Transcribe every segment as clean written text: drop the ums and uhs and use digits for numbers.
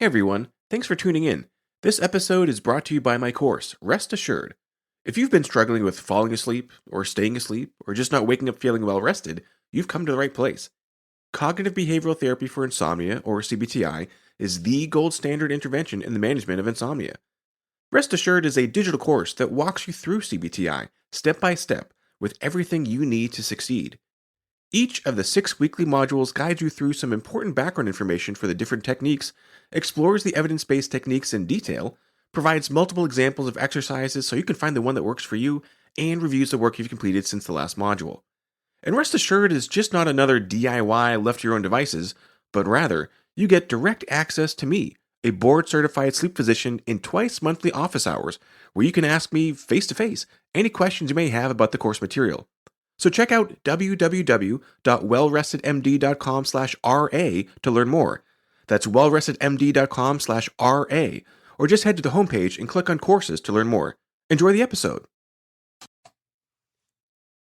Hey everyone, thanks for tuning in. This episode is brought to you by my course, Rest Assured. If you've been struggling with falling asleep, or staying asleep, or just not waking up feeling well rested, you've come to the right place. Cognitive behavioral therapy for insomnia, or CBTI, is the gold standard intervention in the management of insomnia. Rest Assured is a digital course that walks you through CBTI, step by step, with everything you need to succeed. Each of the 6 weekly modules guides you through some important background information for the different techniques, explores the evidence-based techniques in detail, provides multiple examples of exercises so you can find the one that works for you, and reviews the work you've completed since the last module. And Rest Assured is just not another DIY left to your own devices, but rather, you get direct access to me, a board-certified sleep physician, in twice monthly office hours, where you can ask me face-to-face any questions you may have about the course material. So check out www.wellrestedmd.com/RA to learn more. That's wellrestedmd.com/RA, or just head to the homepage and click on courses to learn more. Enjoy the episode.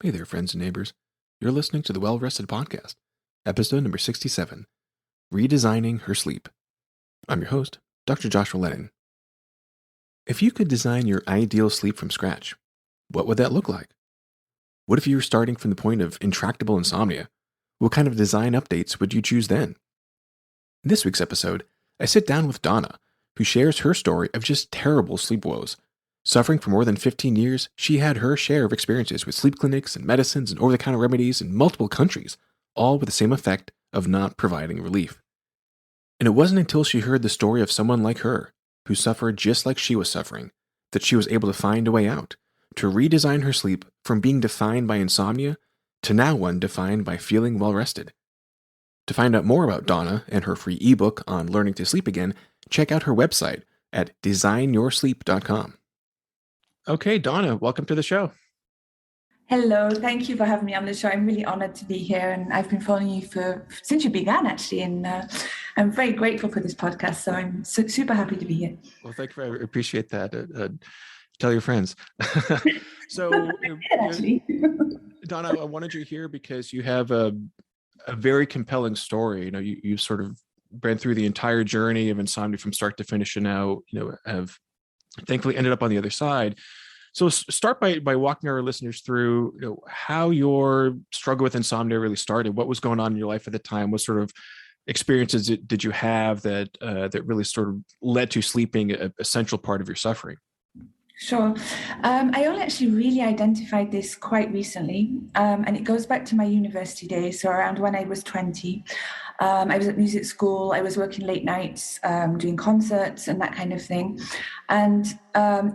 Hey there, friends and neighbors. You're listening to the Well Rested Podcast, episode number 67, Redesigning Her Sleep. I'm your host, Dr. Joshua Lennon. If you could design your ideal sleep from scratch, what would that look like? What if you were starting from the point of intractable insomnia? What kind of design updates would you choose then? In this week's episode, I sit down with Donna, who shares her story of just terrible sleep woes. Suffering for more than 15 years, she had her share of experiences with sleep clinics and medicines and over-the-counter remedies in multiple countries, all with the same effect of not providing relief. And it wasn't until she heard the story of someone like her, who suffered just like she was suffering, that she was able to find a way out, to redesign her sleep from being defined by insomnia to now one defined by feeling well rested. To find out more about Donna and her free ebook on learning to sleep again, check out her website at designyoursleep.com. Okay, Donna, welcome to the show. Hello, thank you for having me on the show. I'm really honored to be here, and I've been following you since you began, actually, and I'm very grateful for this podcast, so I'm super happy to be here. Well, thank you. I appreciate that. Tell your friends. So, Donna, I wanted you here because you have a very compelling story. You sort of ran through the entire journey of insomnia from start to finish, and now, have thankfully ended up on the other side. So start by walking our listeners through, how your struggle with insomnia really started. What was going on in your life at the time? What sort of experiences did you have that really sort of led to sleep being a central part of your suffering? Sure. I only actually really identified this quite recently, and it goes back to my university days, so around when I was 20. I was at music school, I was working late nights, doing concerts and that kind of thing. And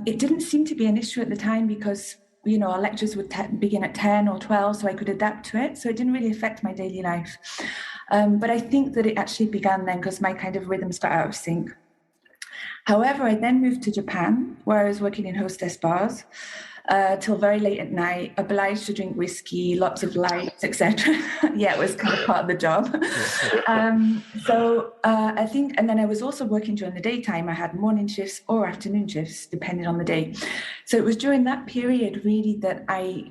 it didn't seem to be an issue at the time because, our lectures would begin at 10 or 12, so I could adapt to it. So it didn't really affect my daily life. But I think that it actually began then because my kind of rhythms got out of sync. However, I then moved to Japan, where I was working in hostess bars till very late at night, obliged to drink whiskey, lots of lights, etc. Yeah, it was kind of part of the job. I think, and then I was also working during the daytime. I had morning shifts or afternoon shifts, depending on the day. So it was during that period really that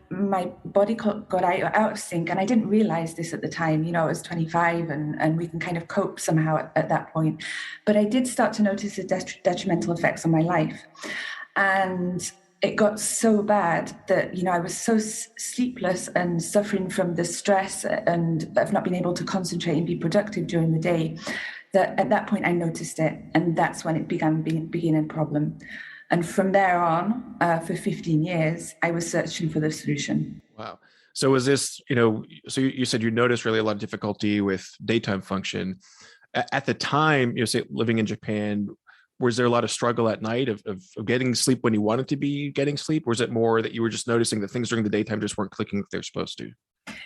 my body got out of sync, and I didn't realize this at the time. I was 25 and we can kind of cope somehow at that point. But I did start to notice the detrimental effects on my life. And it got so bad that, I was so sleepless and suffering from the stress and of not being able to concentrate and be productive during the day, that at that point I noticed it. And that's when it began being a problem. And from there on, for 15 years, I was searching for the solution. Wow. So was this, so you said you noticed really a lot of difficulty with daytime function. At the time, say living in Japan, was there a lot of struggle at night of getting sleep when you wanted to be getting sleep? Or was it more that you were just noticing that things during the daytime just weren't clicking like they're supposed to?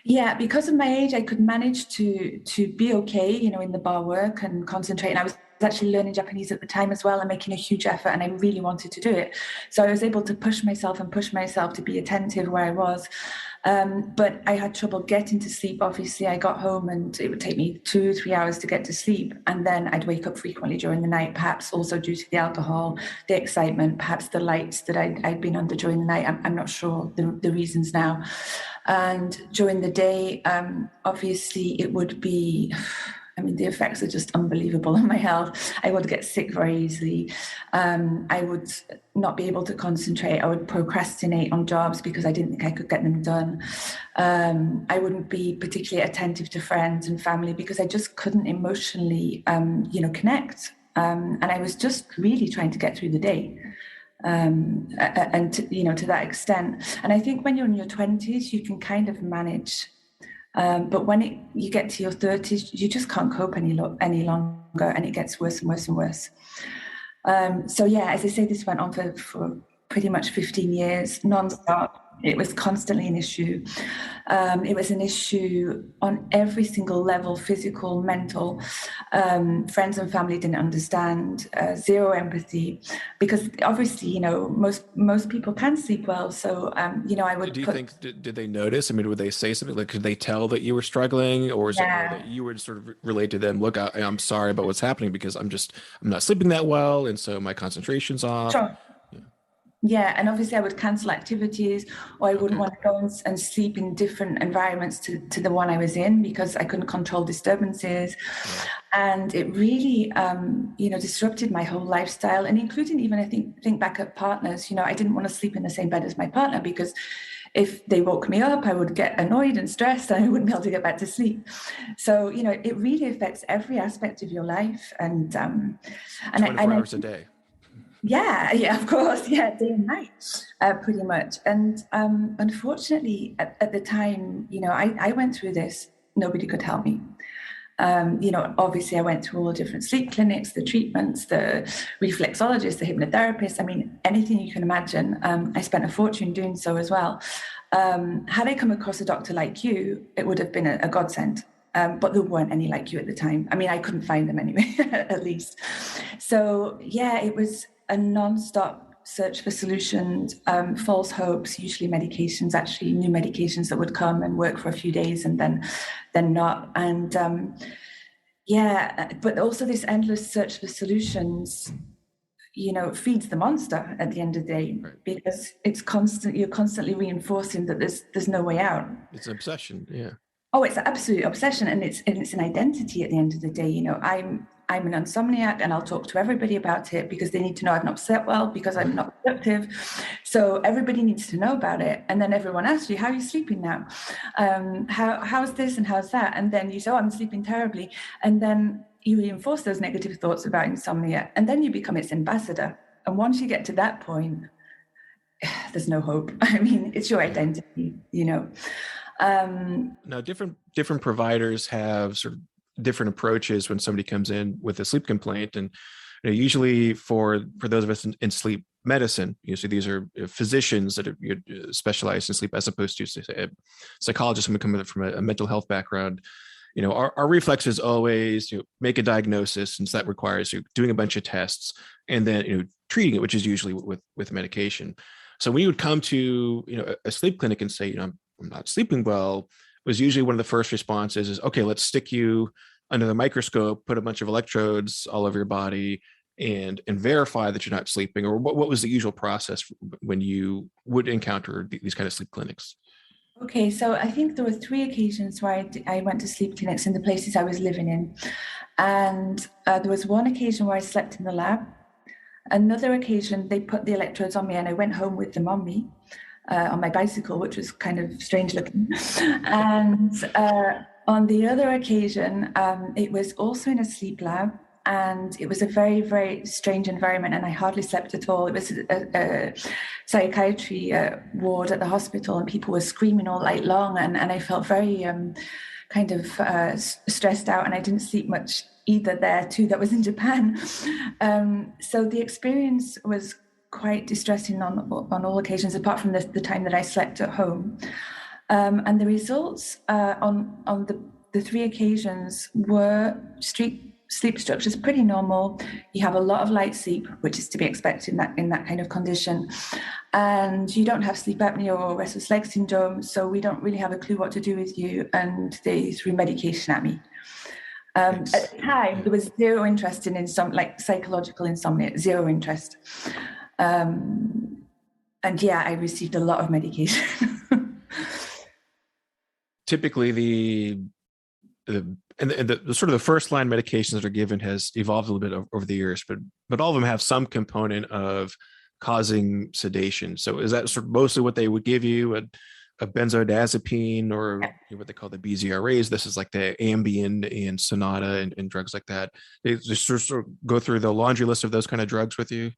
Yeah, because of my age, I could manage to be okay, in the bar work and concentrate. And I was actually learning Japanese at the time as well and making a huge effort, and I really wanted to do it. So I was able to push myself to be attentive where I was. But I had trouble getting to sleep. Obviously, I got home and it would take me 2-3 hours to get to sleep. And then I'd wake up frequently during the night, perhaps also due to the alcohol, the excitement, perhaps the lights that I'd been under during the night. I'm not sure the reasons now. And during the day, obviously, it would be I mean, the effects are just unbelievable on my health. I would get sick very easily. I would not be able to concentrate. I would procrastinate on jobs because I didn't think I could get them done. I wouldn't be particularly attentive to friends and family because I just couldn't emotionally, connect. And I was just really trying to get through the day. And to that extent. And I think when you're in your 20s, you can kind of manage. But when you get to your 30s, you just can't cope any longer, and it gets worse and worse and worse. So yeah, as I say, this went on for pretty much 15 years, non-stop. It was constantly an issue. It was an issue on every single level, physical, mental. Friends and family didn't understand, zero empathy, because obviously, most people can sleep well. So, I would Do you think, did they notice? I mean, would they say something like, could they tell that you were struggling, or is it more Yeah, that you would sort of relate to them? Look, I'm sorry about what's happening because I'm not sleeping that well. And so my concentration's off. sure. Yeah. Yeah, and obviously I would cancel activities, or I wouldn't Okay. want to go and sleep in different environments to the one I was in because I couldn't control disturbances. Right. And it really, disrupted my whole lifestyle, and including even, I think back at partners, I didn't want to sleep in the same bed as my partner because if they woke me up, I would get annoyed and stressed and I wouldn't be able to get back to sleep. So, it really affects every aspect of your life. And, 24 I hours a day. yeah, of course. Yeah, day and night, pretty much. And unfortunately, at the time, I went through this. Nobody could help me. Obviously, I went through all the different sleep clinics, the treatments, the reflexologists, the hypnotherapists. I mean, anything you can imagine. I spent a fortune doing so as well. Had I come across a doctor like you, it would have been a godsend. But there weren't any like you at the time. I mean, I couldn't find them anyway, at least. So, yeah, it was a non-stop search for solutions, false hopes, usually medications, actually new medications that would come and work for a few days and then not. And but also this endless search for solutions, feeds the monster at the end of the day Right. because you're constantly reinforcing that there's no way out. It's an obsession. Yeah. Oh, it's an absolute obsession, and it's an identity at the end of the day. I'm an insomniac, and I'll talk to everybody about it because they need to know I've not slept well because I'm not productive. So everybody needs to know about it, and then everyone asks you, "How are you sleeping now? How's this and how's that?" And then you say, "Oh, I'm sleeping terribly," and then you reinforce those negative thoughts about insomnia, and then you become its ambassador. And once you get to that point, there's no hope. I mean, it's your identity. Now, different providers have sort of different approaches when somebody comes in with a sleep complaint, and usually for those of us in sleep medicine, so these are physicians that are specialized in sleep, as opposed to say a psychologist who coming from a mental health background. Our reflex is always make a diagnosis, since that requires doing a bunch of tests and then treating it, which is usually with medication. So when you would come to a sleep clinic and say I'm not sleeping well, was usually one of the first responses is, okay, let's stick you under the microscope, put a bunch of electrodes all over your body, and verify that you're not sleeping. Or what was the usual process when you would encounter these kind of sleep clinics? Okay, so I think there were 3 occasions where I went to sleep clinics in the places I was living in. And there was one occasion where I slept in the lab. Another occasion, they put the electrodes on me and I went home with them on me, on my bicycle, which was kind of strange looking. And on the other occasion, it was also in a sleep lab. And it was a very, very strange environment, and I hardly slept at all. It was a psychiatry ward at the hospital, and people were screaming all night long, and I felt very kind of stressed out, and I didn't sleep much either there too. That was in Japan. So the experience was quite distressing on all occasions, apart from the time that I slept at home. And the results on the 3 occasions were sleep structures pretty normal. You have a lot of light sleep, which is to be expected in that kind of condition. And you don't have sleep apnea or restless leg syndrome, so we don't really have a clue what to do with you. And they threw medication at me. At the time, there was zero interest in psychological insomnia, zero interest. And yeah, I received a lot of medication. Typically, the and the sort of the first line medications that are given has evolved a little bit over the years, but all of them have some component of causing sedation. So is that sort of mostly what they would give you, a benzodiazepine or what they call the BZRAs? This is like the Ambien and Sonata and drugs like that. They just sort of go through the laundry list of those kind of drugs with you.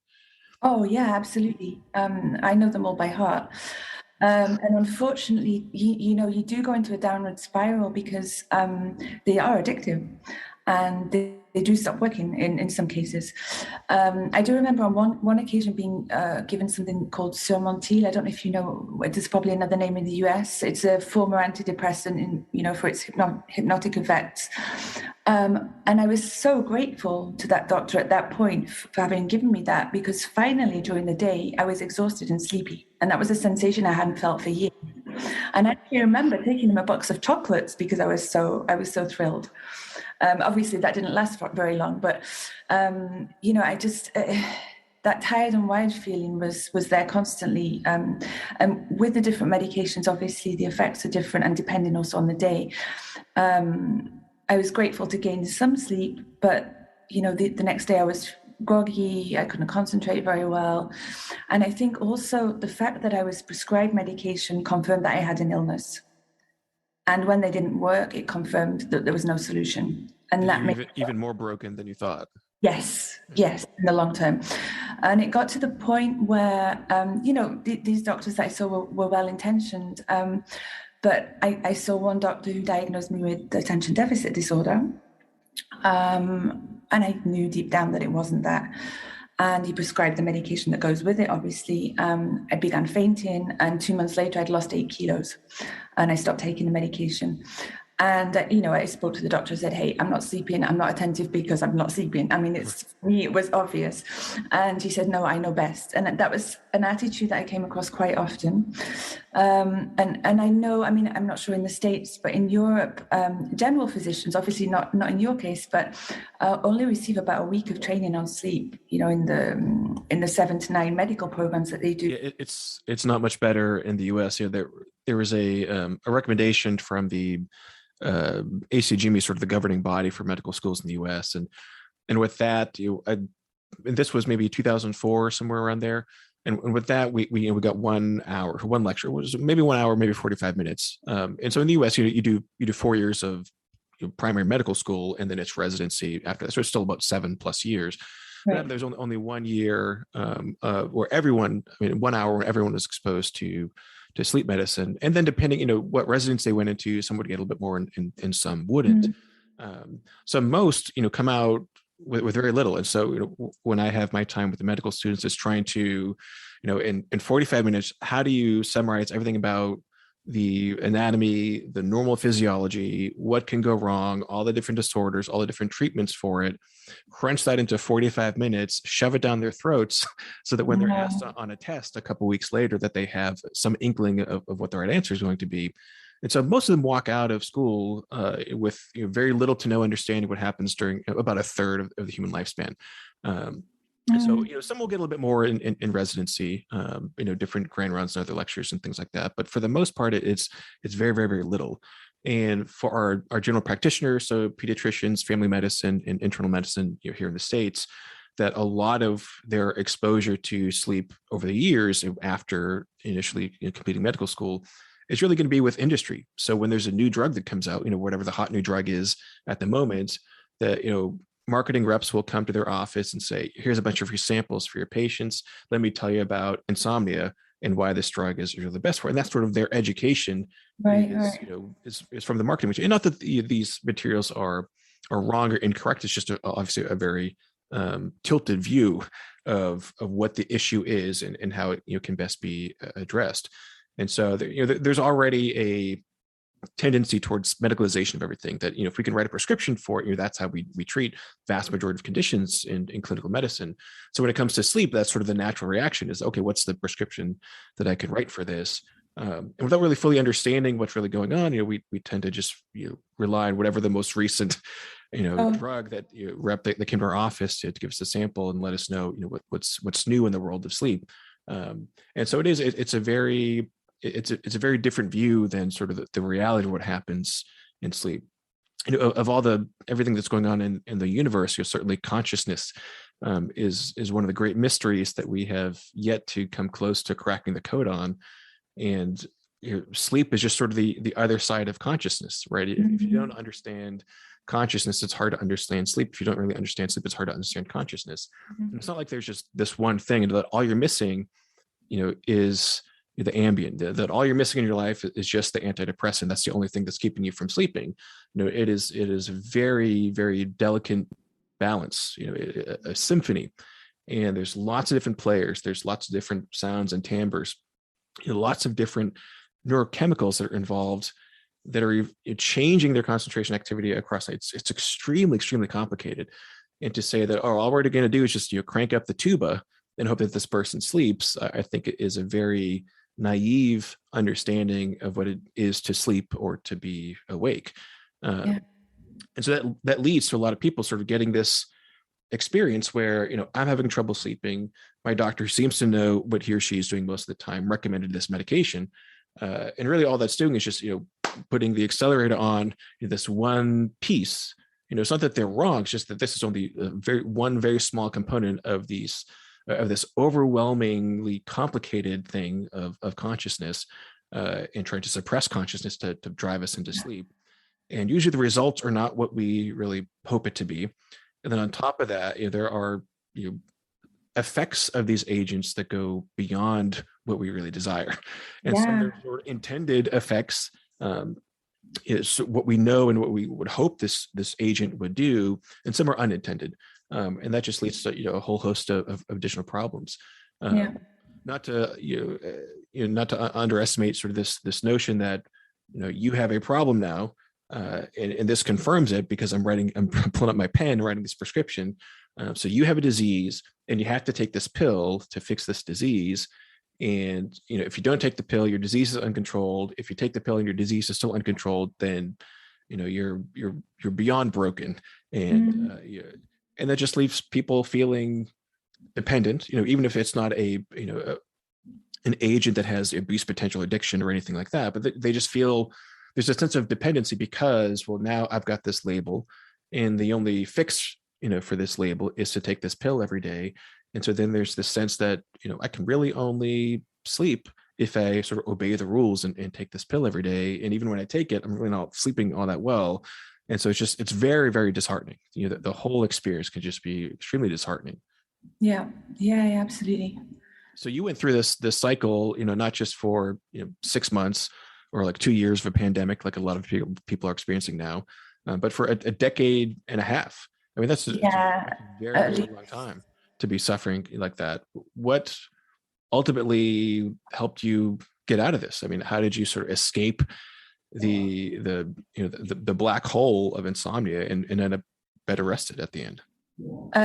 Oh, yeah, absolutely. I know them all by heart. And unfortunately, you do go into a downward spiral because they are addictive and they do stop working in some cases. I do remember on one occasion being given something called Surmontil. I don't know if you know, there's probably another name in the US. It's a former antidepressant for its hypnotic effects. And I was so grateful to that doctor at that point for having given me that, because finally during the day I was exhausted and sleepy. And that was a sensation I hadn't felt for years. And I actually remember taking him a box of chocolates because I was so thrilled. Obviously, that didn't last for very long, but I just that tired and wired feeling was there constantly. And with the different medications, obviously the effects are different, and depending also on the day. I was grateful to gain some sleep, but the next day I was groggy. I couldn't concentrate very well, and I think also the fact that I was prescribed medication confirmed that I had an illness. And when they didn't work, it confirmed that there was no solution. And that You're made even more broken than you thought. yes, in the long term. And it got to the point where, these doctors that I saw were well intentioned. But I saw one doctor who diagnosed me with attention deficit disorder. And I knew deep down that it wasn't that. And he prescribed the medication that goes with it, obviously. I began fainting, and 2 months later, I'd lost 8 kilos, and I stopped taking the medication. And, I spoke to the doctor and said, hey, I'm not sleeping. I'm not attentive because I'm not sleeping. I mean, for me, it was obvious. And he said, no, I know best. And that was an attitude that I came across quite often. And I know, I mean, I'm not sure in the States, but in Europe, general physicians, obviously not in your case, but only receive about a week of training on sleep, in the 7 to 9 medical programs that they do. Yeah, it's not much better in the U.S. There was a recommendation from the ACGME, sort of the governing body for medical schools in the U.S. And with that, and this was maybe 2004, somewhere around there. And with that, we got 1 hour for one lecture, which was maybe 1 hour, maybe 45 minutes. And so in the U.S., you do 4 years of primary medical school, and then it's residency after that. So it's still about 7+ years. Right. There's only 1 year where everyone, 1 hour where everyone was exposed to sleep medicine. And then depending, what residence they went into, some would get a little bit more and some wouldn't. So most, come out with very little. And so, when I have my time with the medical students, is trying to, in 45 minutes, how do you summarize everything about the anatomy, the normal physiology, what can go wrong, all the different disorders, all the different treatments for it, crunch that into 45 minutes, shove it down their throats so that when they're asked on a test a couple of weeks later, that they have some inkling of what the right answer is going to be. And so most of them walk out of school with very little to no understanding of what happens during about a third of the human lifespan. So, some will get a little bit more in residency, different grand rounds and other lectures and things like that. But for the most part, it's very, very, very little. And for our general practitioners, so pediatricians, family medicine, and internal medicine, here in the States, that a lot of their exposure to sleep over the years after initially completing medical school is really going to be with industry. So when there's a new drug that comes out, whatever the hot new drug is at the moment, that, marketing reps will come to their office and say, here's a bunch of free samples for your patients. Let me tell you about insomnia and why this drug is really the best for it. And that's sort of their education is from the marketing material. And not that these materials are wrong or incorrect. It's just obviously a very tilted view of what the issue is and how it can best be addressed. And so there's already a tendency towards medicalization of everything, that if we can write a prescription for it, that's how we treat vast majority of conditions in clinical medicine. So when it comes to sleep, that's sort of the natural reaction is, okay, what's the prescription that I can write for this? And without really fully understanding what's really going on, we tend to just rely on whatever the most recent drug that rep that came to our office to give us a sample and let us know what's new in the world of sleep. And so it's a very different view than sort of the reality of what happens in sleep. of all everything that's going on in the universe, certainly consciousness is one of the great mysteries that we have yet to come close to cracking the code on. And sleep is just sort of the other side of consciousness, right? If you don't understand consciousness, it's hard to understand sleep. If you don't really understand sleep, it's hard to understand consciousness. And it's not like there's just this one thing, and that all you're missing, is the ambient. That all you're missing in your life is just the antidepressant. That's the only thing that's keeping you from sleeping. It is a very, very delicate balance. A symphony, and there's lots of different players. There's lots of different sounds and timbres. Lots of different neurochemicals that are involved that are changing their concentration activity across nights. It's extremely, extremely complicated. And to say that, all we're going to do is just crank up the tuba and hope that this person sleeps, I think it is a very naive understanding of what it is to sleep or to be awake. And so that leads to a lot of people sort of getting this experience where, I'm having trouble sleeping. My doctor seems to know what he or she is doing most of the time, recommended this medication. And really all that's doing is just, putting the accelerator on this one piece. It's not that they're wrong. It's just that this is only one very small component of this overwhelmingly complicated thing of consciousness, and trying to suppress consciousness to drive us into sleep. And usually the results are not what we really hope it to be. And then on top of that, there are effects of these agents that go beyond what we really desire. And some are sort of intended effects, is what we know and what we would hope this agent would do, and some are unintended. And that just leads to a whole host of additional problems. Not to not to underestimate sort of this notion that you have a problem now, and this confirms it because I'm pulling up my pen, writing this prescription. So you have a disease, and you have to take this pill to fix this disease. And if you don't take the pill, your disease is uncontrolled. If you take the pill and your disease is still uncontrolled, then you're beyond broken. And and that just leaves people feeling dependent. Even if it's not an agent that has abuse potential, addiction, or anything like that, but they just feel there's a sense of dependency because, well, now I've got this label, and the only fix for this label is to take this pill every day. And so then there's this sense that, I can really only sleep if I sort of obey the rules and take this pill every day. And even when I take it, I'm really not sleeping all that well. And so it's very, very disheartening. The whole experience can just be extremely disheartening. Yeah, absolutely. So you went through this cycle, not just for 6 months or like 2 years of a pandemic, like a lot of people are experiencing now, but for a decade and a half. I mean, that's a very, very long time to be suffering like that. What ultimately helped you get out of this? I mean, how did you sort of escape the black hole of insomnia and end up better rested at the end?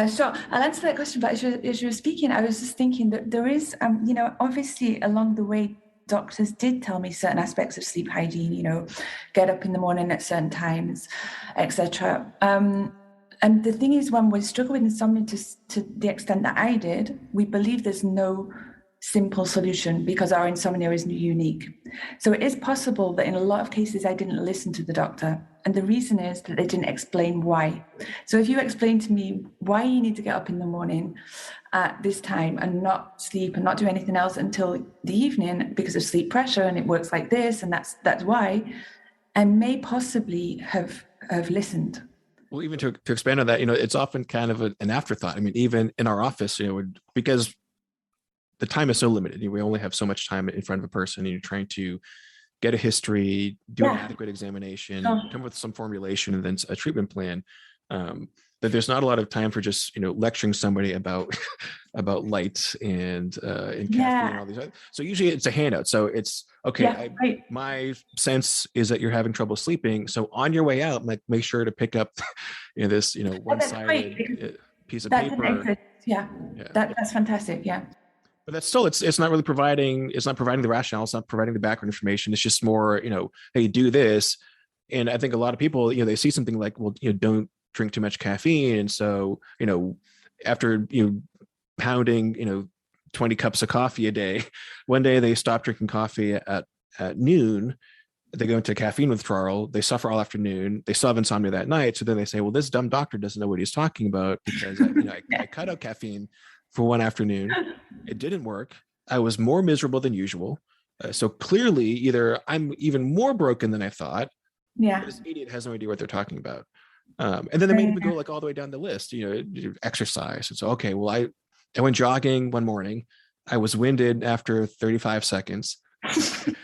So I'll answer that question, but as you were speaking, I was just thinking that there is, obviously along the way, doctors did tell me certain aspects of sleep hygiene, get up in the morning at certain times, etc. And the thing is, when we struggle with insomnia to the extent that I did, we believe there's no simple solution because our insomnia is unique. So it is possible that in a lot of cases, I didn't listen to the doctor. And the reason is that they didn't explain why. So if you explain to me why you need to get up in the morning at this time and not sleep and not do anything else until the evening because of sleep pressure, and it works like this, and that's why, I may possibly have listened. Well, even to expand on that, it's often kind of an afterthought. I mean, even in our office, because the time is so limited, we only have so much time in front of a person, and you're trying to get a history, do an adequate examination, come with some formulation, and then a treatment plan. That there's not a lot of time for just lecturing somebody about light and caffeine and all these other. So usually it's a handout. So it's okay. My sense is that you're having trouble sleeping. So on your way out, make sure to pick up this one-sided piece of paper. That's fantastic. Yeah. But that's still it's not really providing the rationale. It's not providing the background information. It's just more hey, do this. And I think a lot of people they see something like, well, don't drink too much caffeine, and so after pounding 20 cups of coffee a day, one day they stop drinking coffee at noon, they go into caffeine withdrawal, they suffer all afternoon, they still have insomnia that night. So then they say, well, this dumb doctor doesn't know what he's talking about because I cut out caffeine for one afternoon. It didn't work. I was more miserable than usual. So clearly, either I'm even more broken than I thought, or Yeah. this idiot has no idea what they're talking about. And then they made me go like all the way down the list, exercise. And so, okay, well, I went jogging one morning. I was winded after 35 seconds.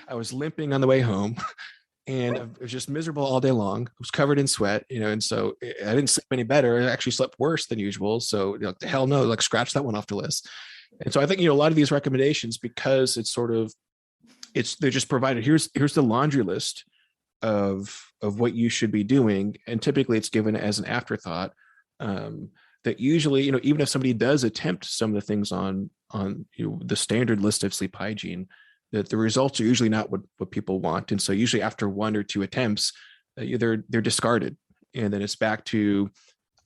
I was limping on the way home and I was just miserable all day long. I was covered in sweat, and so I didn't sleep any better. I actually slept worse than usual. So, hell no, like scratch that one off the list. And so I think, a lot of these recommendations, because it's sort of, they're just provided, here's the laundry list of what you should be doing. And typically it's given as an afterthought, that usually, even if somebody does attempt some of the things on the standard list of sleep hygiene, that the results are usually not what people want. And so usually after one or two attempts, they're discarded. And then it's back to,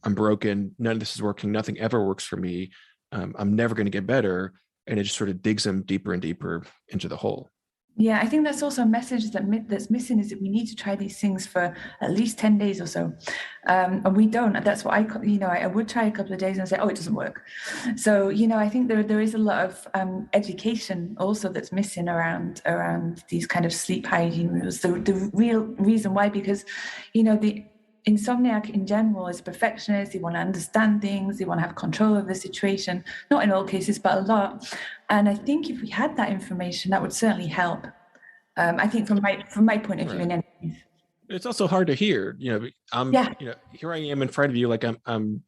I'm broken. None of this is working. Nothing ever works for me. I'm never going to get better. And it just sort of digs them deeper and deeper into the hole. Yeah, I think that's also a message that's missing, is that we need to try these things for at least 10 days or so. And we don't. That's what I would try a couple of days and say, oh, it doesn't work. So, I think there is a lot of education also that's missing around these kind of sleep hygiene rules. The real reason why, because, the insomniac in general is perfectionist. They want to understand things. They want to have control of the situation. Not in all cases, but a lot. And I think if we had that information, that would certainly help. I think from my point of view, in any case. It's also hard to hear. Yeah. Here I am in front of you, like I'm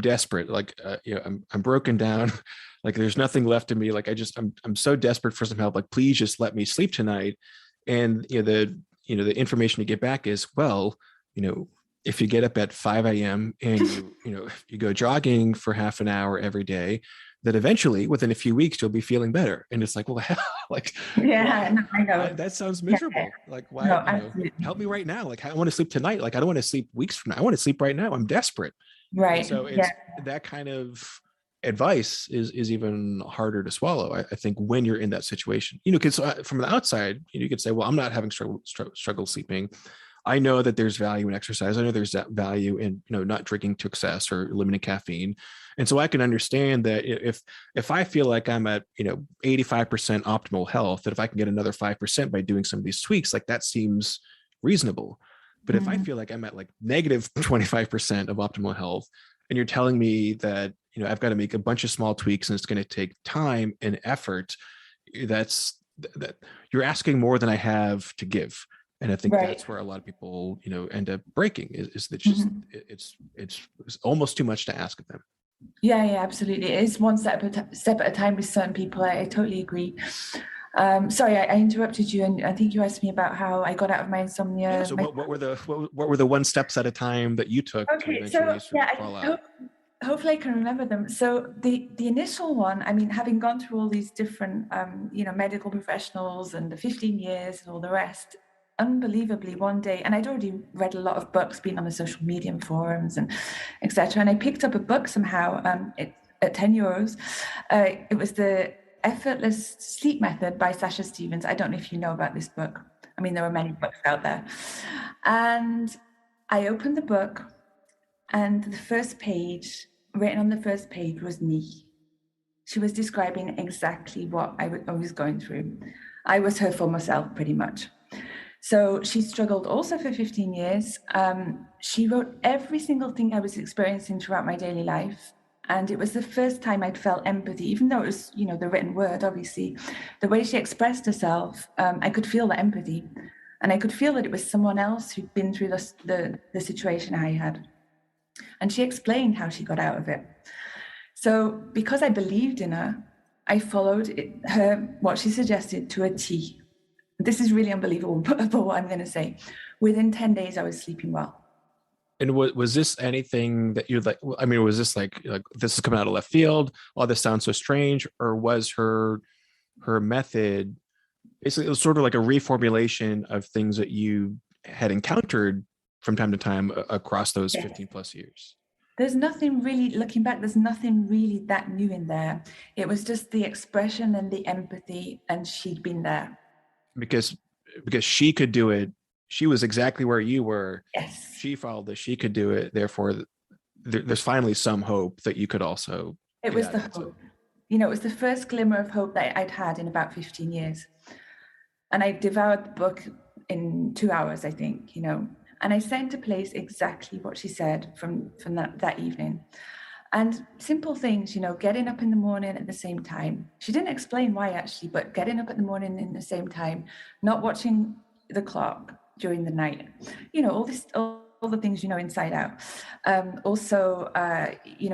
desperate. Like I'm broken down. Like there's nothing left of me. Like I'm so desperate for some help. Like please just let me sleep tonight. And the information you get back is, well, if you get up at 5 a.m. and you go jogging for half an hour every day, that eventually within a few weeks you'll be feeling better. And it's like, well, hell, like, yeah, no, I know. that sounds miserable. Yeah. Like, why? No, help me right now. Like, I want to sleep tonight. Like, I don't want to sleep weeks from now. I want to sleep right now. I'm desperate. Right. And so it's that kind of advice is even harder to swallow. I think when you're in that situation, because from the outside, you could say, well, I'm not having struggle sleeping. I know that there's value in exercise. I know there's that value in, not drinking to excess or limiting caffeine. And so I can understand that if I feel like I'm at, 85% optimal health, that if I can get another 5% by doing some of these tweaks, like that seems reasonable. But if I feel like I'm at like negative 25% of optimal health, and you're telling me that, I've got to make a bunch of small tweaks and it's going to take time and effort, that you're asking more than I have to give. And I think that's where a lot of people, end up breaking is that just it's almost too much to ask of them. Yeah, absolutely. It is one step at a time with certain people. I totally agree. Sorry, I interrupted you, and I think you asked me about how I got out of my insomnia. Yeah, so what were the one steps at a time that you took to eventually fall out? Hopefully I can remember them. So the initial one, I mean, having gone through all these different, medical professionals and the 15 years and all the rest, unbelievably one day, and I'd already read a lot of books, been on the social media forums and etc. And I picked up a book somehow at €10. It was the Effortless Sleep Method by Sasha Stevens. I don't know if you know about this book. I mean, there are many books out there. And I opened the book, and the first page, written on the first page, was me. She was describing exactly what I was going through. I was her former self, pretty much. So she struggled also for 15 years. She wrote every single thing I was experiencing throughout my daily life. And it was the first time I'd felt empathy, even though it was, the written word, obviously. The way she expressed herself, I could feel the empathy. And I could feel that it was someone else who'd been through the situation I had. And she explained how she got out of it. So because I believed in her, I followed what she suggested to a T. This is really unbelievable, but what I'm going to say. Within 10 days, I was sleeping well. And was this anything that you'd like? I mean, was this like this is coming out of left field? Oh, this sounds so strange. Or was her method basically, it was sort of like a reformulation of things that you had encountered from time to time across those 15 plus years? There's nothing really, looking back, there's nothing really that new in there. It was just the expression and the empathy, and she'd been there. Because because she could do it. She was exactly where you were. Yes. She followed this. She could do it. Therefore, there's finally some hope that you could also It get was out the of it. So hope. It was the first glimmer of hope that I'd had in about 15 years. And I devoured the book in 2 hours, I think, and I set into place exactly what she said from that evening. And simple things, getting up in the morning at the same time. She didn't explain why actually, but getting up at the morning in the same time, not watching the clock during the night, all the things inside out. Also,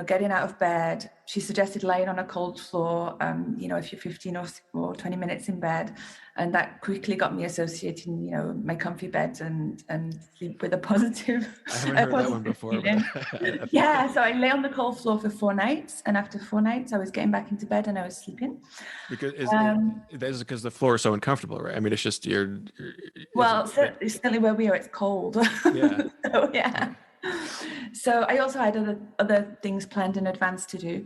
getting out of bed. She suggested lying on a cold floor, if you're 15 or 20 minutes in bed. And that quickly got me associating, my comfy bed and sleep with a positive. I haven't heard that one before, but Yeah, so I lay on the cold floor for 4 nights, and after 4 nights, I was getting back into bed and I was sleeping. because that's because the floor is so uncomfortable, right? I mean, it's just Well, certainly where we are, it's cold. Yeah. So, yeah. So I also had other things planned in advance to do.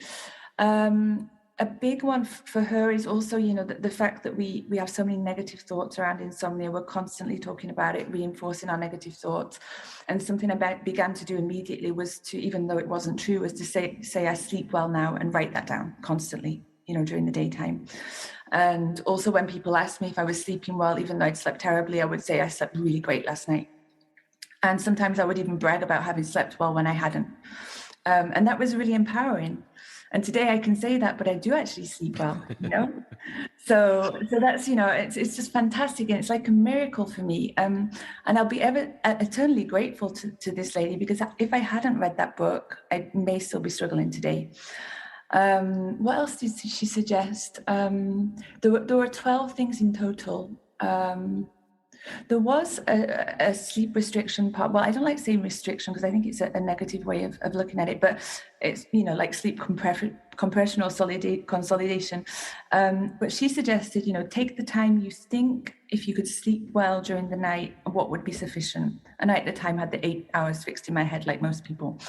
A big one for her is also, the fact that we have so many negative thoughts around insomnia. We're constantly talking about it, reinforcing our negative thoughts. And something I began to do immediately was to, even though it wasn't true, was to say I sleep well now and write that down constantly, during the daytime. And also when people asked me if I was sleeping well, even though I'd slept terribly, I would say I slept really great last night. And sometimes I would even brag about having slept well when I hadn't. And that was really empowering. And today I can say that, but I do actually sleep well, So that's, it's just fantastic. And it's like a miracle for me. And I'll be eternally grateful to this lady, because if I hadn't read that book, I may still be struggling today. What else did she suggest? There were 12 things in total. There was a sleep restriction part. Well, I don't like saying restriction because I think it's a negative way of looking at it, but it's, like sleep compression or consolidation. But she suggested, take the time you think if you could sleep well during the night, what would be sufficient. And I at the time had the 8 hours fixed in my head, like most people.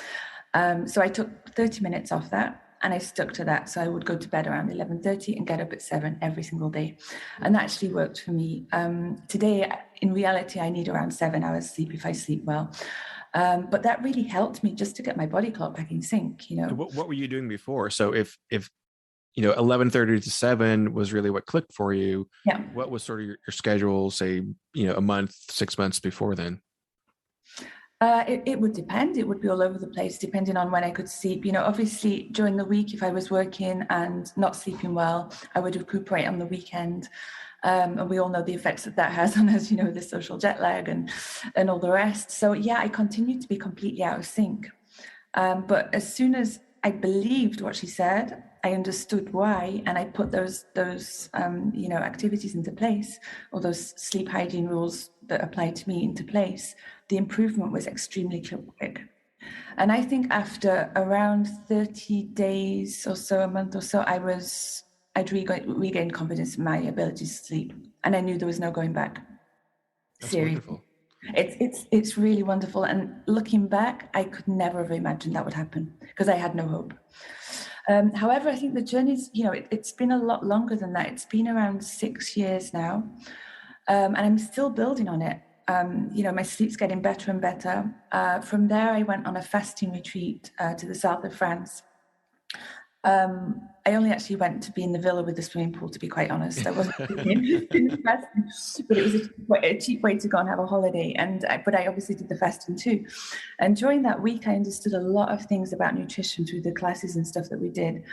So I took 30 minutes off that. And I stuck to that. So I would go to bed around 11:30 and get up at 7 every single day. And that actually worked for me. Today, in reality, I need around 7 hours sleep if I sleep well. But that really helped me just to get my body clock back in sync, What were you doing before? So if 11:30 to 7 was really what clicked for you, yeah. What was sort of your schedule, say, a month, 6 months before then? It would depend. It would be all over the place, depending on when I could sleep. Obviously, during the week, if I was working and not sleeping well, I would recuperate on the weekend. And we all know the effects that has on us, the social jet lag and all the rest. So, yeah, I continued to be completely out of sync. But as soon as I believed what she said, I understood why, and I put those activities into place, or those sleep hygiene rules that apply to me into place. The improvement was extremely quick. And I think after around 30 days or so, a month or so, I'd regained confidence in my ability to sleep, and I knew there was no going back. That's Seriously. wonderful. It's really wonderful. And looking back, I could never have imagined that would happen because I had no hope. However, I think the journey's, it's been a lot longer than that. It's been around 6 years now. And I'm still building on it. My sleep's getting better and better. From there, I went on a fasting retreat to the south of France. I only actually went to be in the villa with the swimming pool, to be quite honest. I wasn't interested in fasting, but it was a cheap way to go and have a holiday. But I obviously did the fasting too. And during that week, I understood a lot of things about nutrition through the classes and stuff that we did.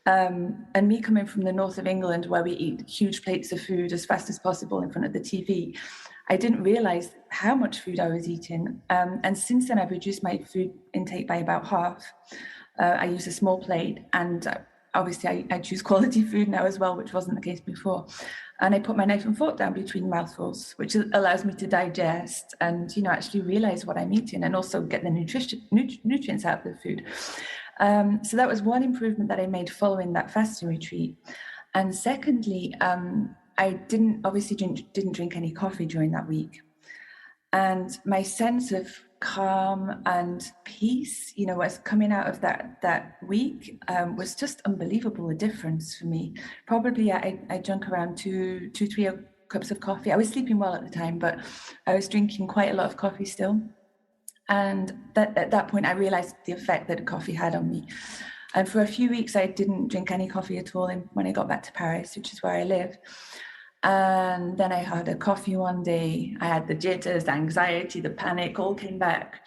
And me coming from the north of England, where we eat huge plates of food as fast as possible in front of the TV, I didn't realize how much food I was eating. And since then, I've reduced my food intake by about half. I use a small plate, and obviously I choose quality food now as well, which wasn't the case before. And I put my knife and fork down between mouthfuls, which allows me to digest and, actually realize what I'm eating and also get the nutrients out of the food. So that was one improvement that I made following that fasting retreat. And secondly, I didn't drink any coffee during that week. And my sense of calm and peace, as coming out of that week, was just unbelievable, a difference for me. Probably I drank around 3 cups of coffee. I was sleeping well at the time, but I was drinking quite a lot of coffee still. And at that point, I realized the effect that coffee had on me. And for a few weeks, I didn't drink any coffee at all when I got back to Paris, which is where I live. And then I had a coffee one day. I had the jitters, the anxiety, the panic all came back.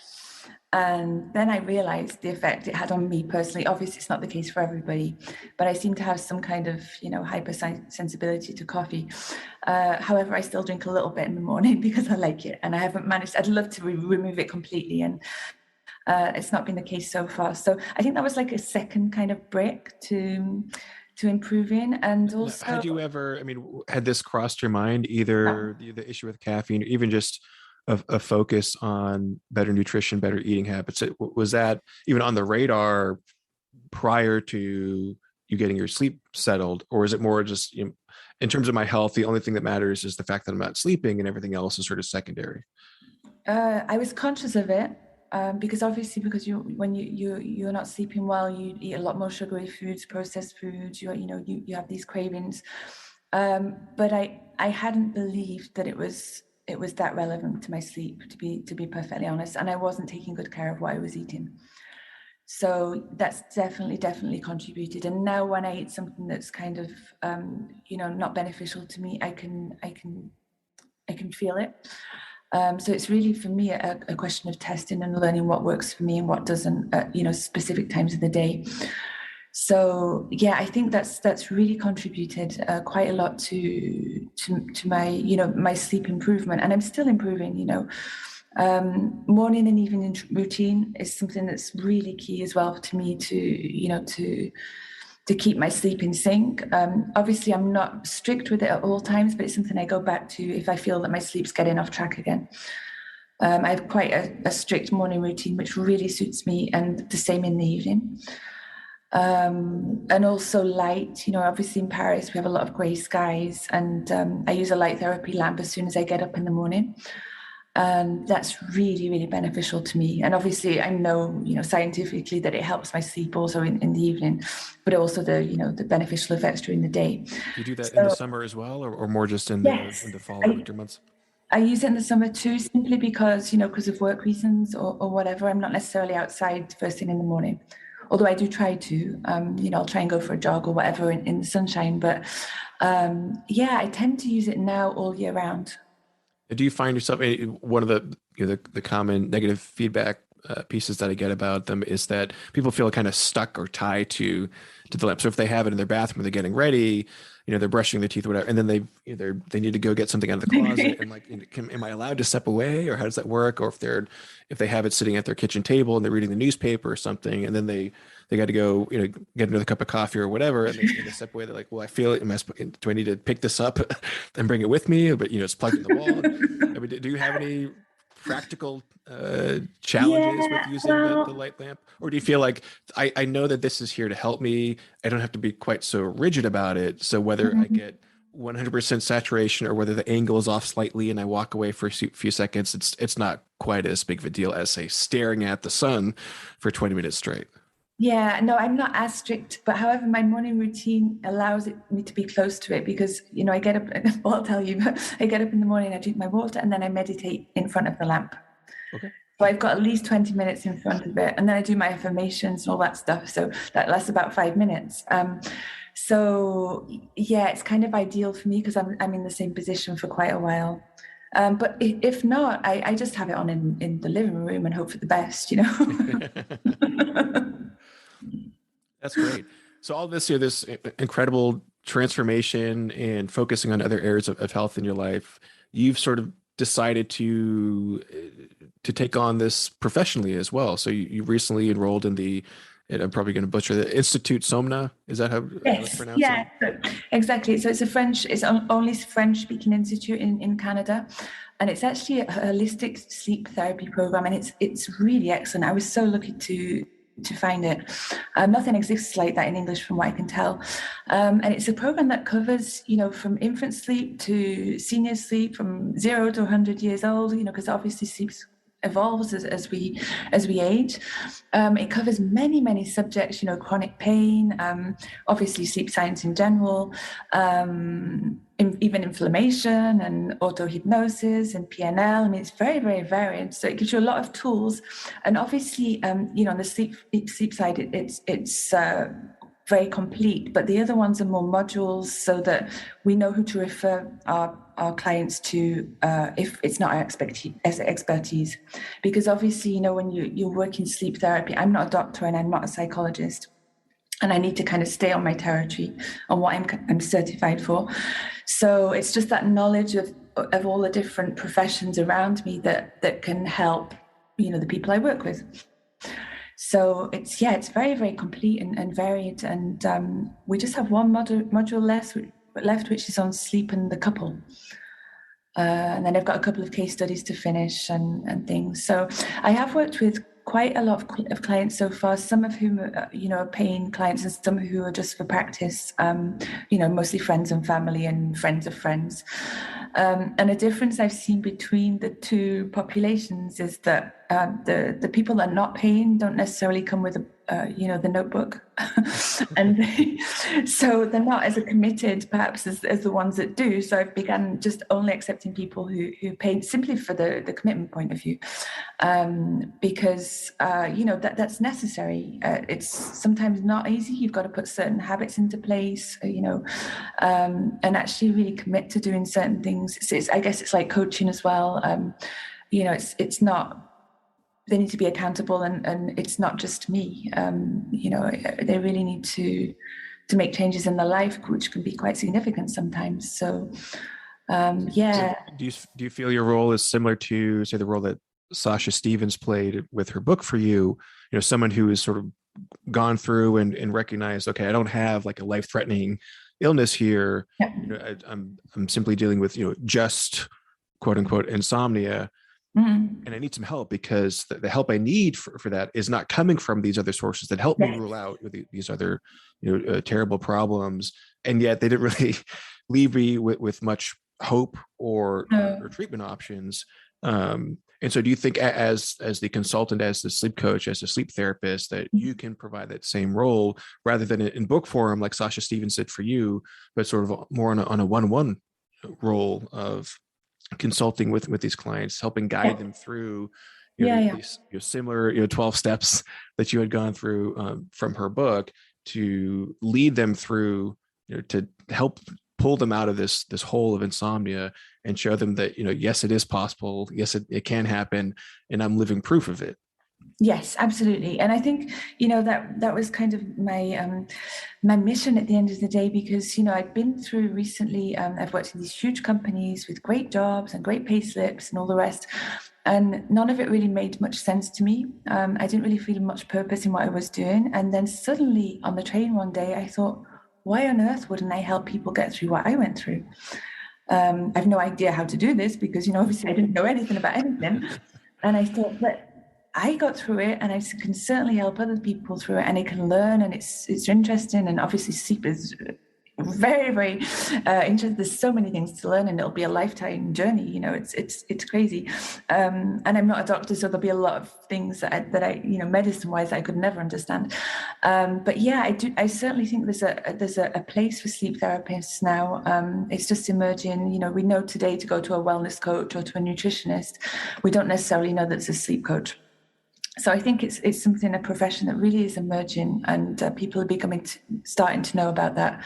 And then I realized the effect it had on me personally. Obviously, it's not the case for everybody, but I seem to have some kind of, hypersensibility to coffee. However, I still drink a little bit in the morning because I like it, and I haven't managed. I'd love to remove it completely, and it's not been the case so far. So I think that was like a second kind of break to improving. And also, had you ever, had this crossed your mind, either the issue with caffeine, or even just a focus on better nutrition, better eating habits? Was that even on the radar prior to you getting your sleep settled? Or is it more just, in terms of my health, the only thing that matters is the fact that I'm not sleeping and everything else is sort of secondary? I was conscious of it. Because obviously, because when you're not sleeping well, you eat a lot more sugary foods, processed foods. You have these cravings. But I hadn't believed that it was that relevant to my sleep, to be perfectly honest, and I wasn't taking good care of what I was eating. So that's definitely contributed. And now when I eat something that's kind of not beneficial to me, I can feel it. So it's really, for me, a question of testing and learning what works for me and what doesn't at specific times of the day. So yeah, I think that's really contributed quite a lot to my my sleep improvement, and I'm still improving. Morning and evening routine is something that's really key as well to me to keep my sleep in sync. Obviously, I'm not strict with it at all times, but it's something I go back to if I feel that my sleep's getting off track again. I have quite a strict morning routine, which really suits me, and the same in the evening. And also light, obviously in Paris, we have a lot of grey skies, and I use a light therapy lamp as soon as I get up in the morning. And that's really, really beneficial to me. And obviously I know, scientifically that it helps my sleep also in the evening, but also the beneficial effects during the day. Do you do that in the summer as well, or more just in the fall or winter months? I use it in the summer too, simply because, because of work reasons or whatever. I'm not necessarily outside first thing in the morning. Although I do try to, I'll try and go for a jog or whatever in the sunshine. But I tend to use it now all year round. Do you find yourself, one of the common negative feedback pieces that I get about them is that people feel kind of stuck or tied to the lamp. So if they have it in their bathroom, they're getting ready, they're brushing their teeth or whatever, and then they need to go get something out of the closet, and like, am I allowed to step away, or how does that work? Or if they have it sitting at their kitchen table and they're reading the newspaper or something, and then they got to go, get another cup of coffee or whatever, and they step away. They're like, well, I feel it. Do I need to pick this up and bring it with me? But it's plugged in the wall. Do you have any practical challenges with using the light lamp? Or do you feel like, I know that this is here to help me, I don't have to be quite so rigid about it, so whether I get 100% saturation or whether the angle is off slightly and I walk away for a few seconds, it's not quite as big of a deal as, say, staring at the sun for 20 minutes straight? Yeah, no, I'm not as strict, but however, my morning routine allows me to be close to it because, I get up, well, I'll tell you, I get up in the morning, I drink my water, and then I meditate in front of the lamp. Okay. So I've got at least 20 minutes in front of it, and then I do my affirmations and all that stuff. So that lasts about 5 minutes. So yeah, it's kind of ideal for me because I'm in the same position for quite a while. But if not, I just have it on in the living room and hope for the best, That's great. So all this, this incredible transformation and focusing on other areas of health in your life, you've sort of decided to take on this professionally as well. So you recently enrolled in and I'm probably going to butcher the Institute Somna. Is that how it's pronounced? Yeah, exactly. So it's only French-speaking institute in Canada, and it's actually a holistic sleep therapy program, and it's really excellent. I was so lucky to find it. Nothing exists like that in English from what I can tell. And it's a program that covers, from infant sleep to senior sleep, from 0 to 100 years old, because obviously sleep's evolves as we age. It covers many subjects, chronic pain, obviously sleep science in general, even inflammation and auto-hypnosis and PNL. I mean, it's very varied. So it gives you a lot of tools. And obviously, on the sleep side, it's very complete, but the other ones are more modules so that we know who to refer our clients to if it's not our expertise. Because obviously, when you work in sleep therapy, I'm not a doctor and I'm not a psychologist, and I need to kind of stay on my territory on what I'm certified for. So it's just that knowledge of all the different professions around me that can help, the people I work with. So it's very complete and varied. And we just have one module left, which is on sleep and the couple. And then I've got a couple of case studies to finish and things. So I have worked with quite a lot of clients so far, some of whom are paying clients and some who are just for practice, mostly friends and family and friends of friends. And a difference I've seen between the two populations is that the people that are not paying don't necessarily come with the notebook, and so they're not as committed perhaps as the ones that do. So I've begun just only accepting people who pay simply for the commitment point of view, because that's necessary. It's sometimes not easy. You've got to put certain habits into place, and actually really commit to doing certain things. I guess it's like coaching as well. It's not. They need to be accountable, and it's not just me. They really need to make changes in their life, which can be quite significant sometimes. So, yeah. Do you feel your role is similar to, say, the role that Sasha Stevens played with her book for you? Someone who has sort of gone through and recognized, okay, I don't have like a life-threatening illness here. Yeah. I'm simply dealing with just quote unquote insomnia. Mm-hmm. And I need some help, because the help I need for that is not coming from these other sources that help me rule out these other terrible problems. And yet they didn't really leave me with much hope or treatment options. And so do you think as the consultant, as the sleep coach, as the sleep therapist, that you can provide that same role rather than in book form like Sasha Stevens did for you, but sort of more on a one-on-one role of consulting with these clients, helping guide them through these similar 12 steps that you had gone through from her book, to lead them through, to help pull them out of this hole of insomnia and show them that yes, it is possible, yes, it can happen, and I'm living proof of it. Yes, absolutely. And I think, that was kind of my mission at the end of the day, because, I've been through recently, I've worked in these huge companies with great jobs and great pay slips and all the rest. And none of it really made much sense to me. I didn't really feel much purpose in what I was doing. And then suddenly on the train one day, I thought, why on earth wouldn't I help people get through what I went through? I have no idea how to do this because, obviously I didn't know anything about anything. And I thought, but I got through it, and I can certainly help other people through it, and I can learn, and it's interesting. And obviously sleep is very interesting. There's so many things to learn, and it'll be a lifetime journey. It's crazy. And I'm not a doctor, so there'll be a lot of things that I medicine wise, I could never understand. But yeah, I certainly think there's a place for sleep therapists now. It's just emerging. We know today to go to a wellness coach or to a nutritionist. We don't necessarily know that it's a sleep coach. So I think it's something, a profession that really is emerging, and people are starting to know about that.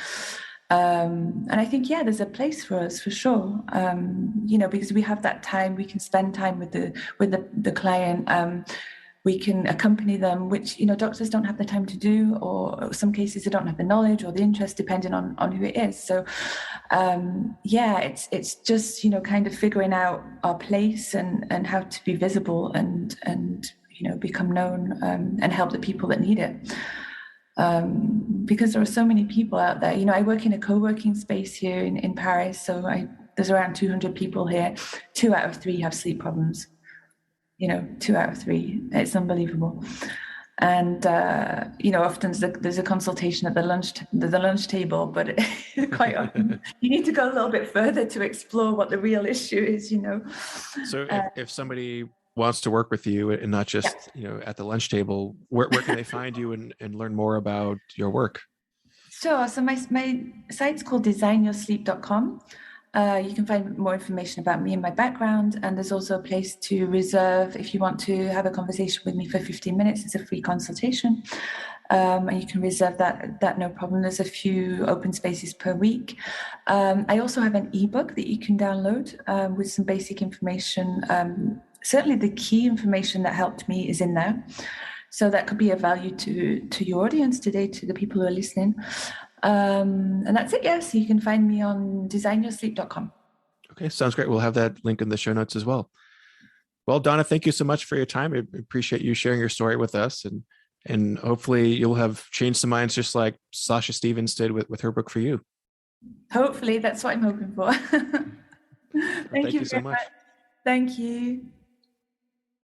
And I think, there's a place for us for sure. Because we have that time, we can spend time with the client. We can accompany them, which, doctors don't have the time to do, or in some cases they don't have the knowledge or the interest, depending on who it is. So, it's just, kind of figuring out our place and how to be visible and become known, and help the people that need it. Because there are so many people out there. I work in a co-working space here in Paris. So there's around 200 people here. 2 out of 3 have sleep problems. 2 out of 3. It's unbelievable. And, often there's a consultation at the lunch table, but quite often you need to go a little bit further to explore what the real issue is, So if somebody wants to work with you and not Yeah. just, at the lunch table, where can they find you and learn more about your work? Sure. So my site's called designyoursleep.com. You can find more information about me and my background, and there's also a place to reserve if you want to have a conversation with me for 15 minutes. It's a free consultation, and you can reserve that no problem. There's a few open spaces per week. I also have an ebook that you can download with some basic information. Certainly, the key information that helped me is in there. So that could be of value to your audience today, to the people who are listening. And that's it. Yes, you can find me on designyoursleep.com. Okay, sounds great. We'll have that link in the show notes as well. Well, Donna, thank you so much for your time. I appreciate you sharing your story with us, and hopefully you'll have changed some minds just like Sasha Stevens did with her book for you. Hopefully, that's what I'm hoping for. Thank Thank you you so very much. much. Thank you.